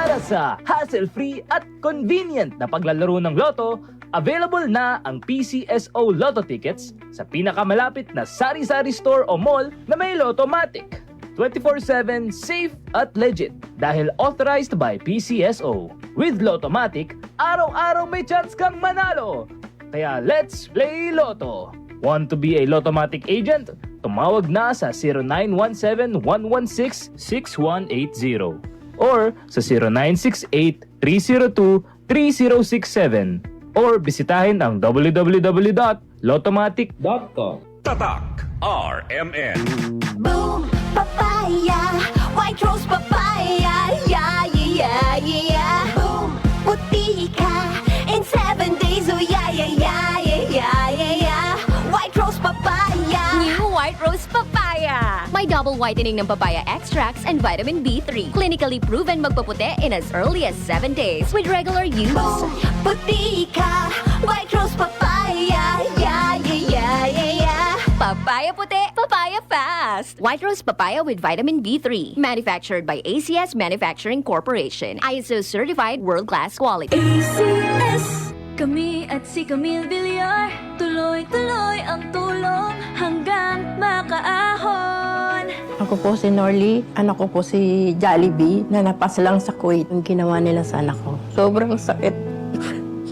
Para sa hassle-free at convenient na paglalaro ng loto, available na ang PCSO Lotto tickets sa pinakamalapit na sari-sari store o mall na may Lottomatic. 24/7 safe at legit dahil authorized by PCSO. With Lottomatic, araw-araw may chance kang manalo. Kaya let's play Lotto. Want to be a Lottomatic agent? Tumawag na sa 0917-116-6180 or sa 0968-302-3067 or bisitahin ang www.lottomatic.com. Tatak RMN. Boom, papaya, white rose papaya, yeah, yeah, yeah. Boom, puti ka in 7 days, oh yeah, yeah, yeah, yeah, yeah, yeah. White rose papaya. New White Rose Papaya. May double whitening ng papaya extracts and vitamin B3. Clinically proven magpaputi in as early as 7 days with regular use. Boom, puti ka, white rose papaya, yeah, yeah, yeah, yeah, yeah. Papaya puti, papaya fast. White Rose Papaya with vitamin B3. Manufactured by ACS Manufacturing Corporation. ISO certified world-class quality. ACS. Kami at si Camille Villar, tuloy-tuloy ang tulong hanggang makaahon. Ako po si Norly, anak ko po si Jollibee na napas lang sa Kuwait yung ginawa nila sa anak ko. Sobrang sakit.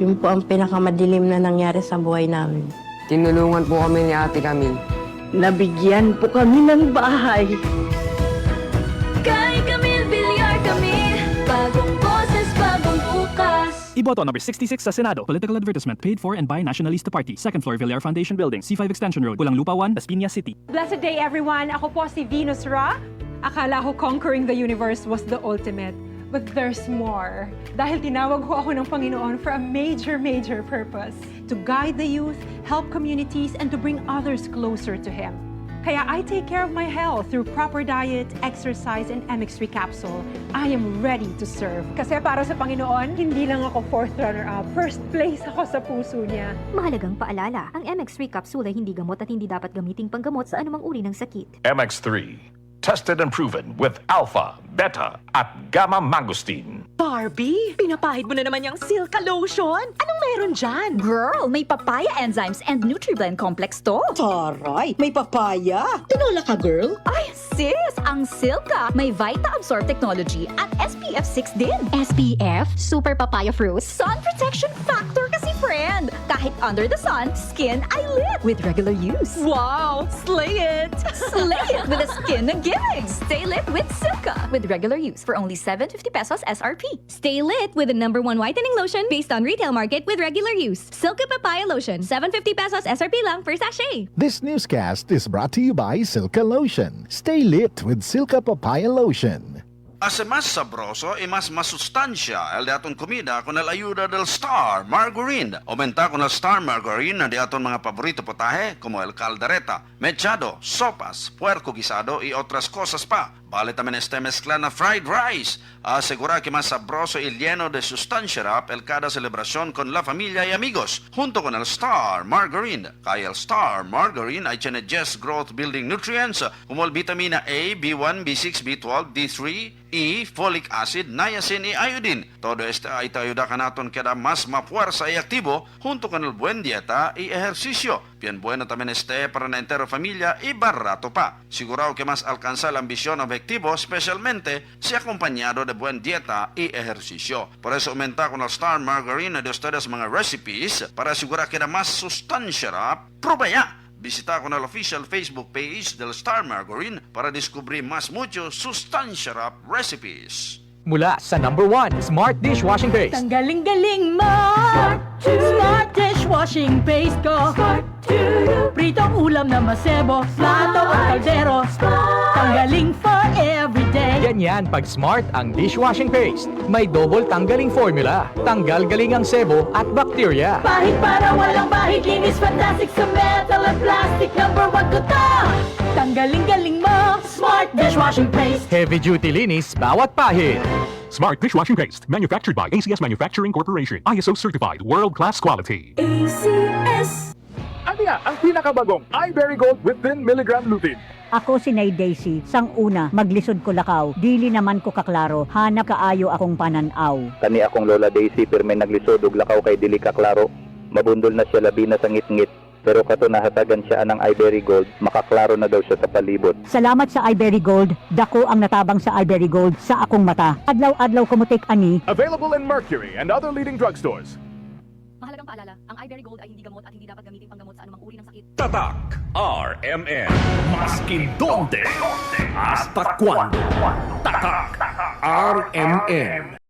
Yun po ang pinakamadilim na nangyari sa buhay namin. Tinulungan po kami ni Ate Camille. Nabigyan po kami ng bahay. Kay Camille Villar kami, bagong boses, bagong bukas. Iboto number 66 sa Senado. Political advertisement paid for and by Nationalista Party. Second floor, Villar Foundation Building, C5 Extension Road, Pulang Lupa 1, Las Piñas City. Blessed day everyone! Ako po si Venus Ra. Akala ko conquering the universe was the ultimate. But there's more. Dahil tinawag ho ako ng Panginoon for a major, major purpose. To guide the youth, help communities, and to bring others closer to Him. Kaya I take care of my health through proper diet, exercise, and MX3 capsule. I am ready to serve. Kasi para sa Panginoon, hindi lang ako fourth runner-up. First place ako sa puso niya. Mahalagang paalala, ang MX3 capsule ay hindi gamot at hindi dapat gamiting panggamot sa anumang uri ng sakit. MX3. Tested and proven with alpha, beta, at gamma mangosteen. Barbie, pinapahid mo na naman yung Silka Lotion. Anong meron dyan? Girl, may papaya enzymes and NutriBlend complex to. Taray, may papaya. Tinola ka, girl. Ay, sis, ang Silka may Vita Absorb technology at SPF 6 din. SPF, Super Papaya Fruit. Sun protection factor kasi, friend. Kahit under the sun, skin ay lit with regular use. Wow, slay it. Slay it with a skin na giving. Stay lit with Silka with regular use for only 750 pesos SRP. Stay lit with the #1 whitening lotion based on retail market with regular use. Silka Papaya Lotion, 750 pesos SRP lang per sachet. This newscast is brought to you by Silka Lotion. Stay lit with Silka Papaya Lotion. Hace más sabroso y más masustancia el de aton comida con el ayuda del Star Margarine. Aumenta con el Star Margarine de aton mga paborito potaje como el caldereta, mechado, sopas, puerco guisado y otras cosas pa. Vale también este mezcla na fried rice. Asegura que más sabroso y lleno de sustancia rap el cada celebración con la familia y amigos. Junto con el Star Margarine. Kaya el Star Margarine ay tiene 10 growth building nutrients como el vitamina A, B1, B6, B12, D3, E, folic acid, niacin y iodine. Todo este ay te ayuda ka naton queda más mafuerza y activo junto con el buen dieta y ejercicio. Bien bueno también este para la entera familia y barato pa. Sigurado que más alcanza la ambición objetivo, especialmente si acompañado de buen dieta y ejercicio. Por eso aumenta con el Star Margarine de ustedes mga recipes para asegurar que da más sustancia. Prueba ya. Visita con el official Facebook page del Star Margarine para descubrir más mucho sustancia recipes. Mula sa #1 Smart Dishwashing Paste. Ang galing-galing mo! Smart dishwashing paste ko. Pritong ulam na masebo, plato o kaldero. Tanggaling for everyday. Ganyan pag Smart ang dishwashing paste. May double tanggaling formula. Tanggal galing ang sebo at bakterya. Bahid para walang bahid, linis fantastic sa metal and plastic. #1 ko to! Tanggaling-galing mo! Smart dishwashing paste. Heavy duty linis bawat pahid. Smart Dishwashing Paste. Manufactured by ACS Manufacturing Corporation. ISO certified world-class quality. ACS. Ano nga ang pinakabagong iBerry Gold with 10 mg lutein? Ako si Nay Daisy, sang una, maglisod ko lakaw, dili naman ko kaklaro, hanap kaayo akong pananaw. Kani akong Lola Daisy pirme naglisod og lakaw kay dili ka klaro. Mabundol na siya labi na sa ngit-ngit. Pero kato nahatagan siya ng iBerry Gold, makaklaro na daw siya sa palibot. Salamat sa iBerry Gold, dako ang natabang sa iBerry Gold sa akong mata. Adlaw-adlaw kumutik ani. Available in Mercury and other leading drugstores. Mahalagang paalala, ang iBerry Gold ay hindi gamot at hindi dapat gamitin panggamot sa anumang uri ng sakit. Tatak RMN. Maskin donde hasta cuando. Tatak RMN.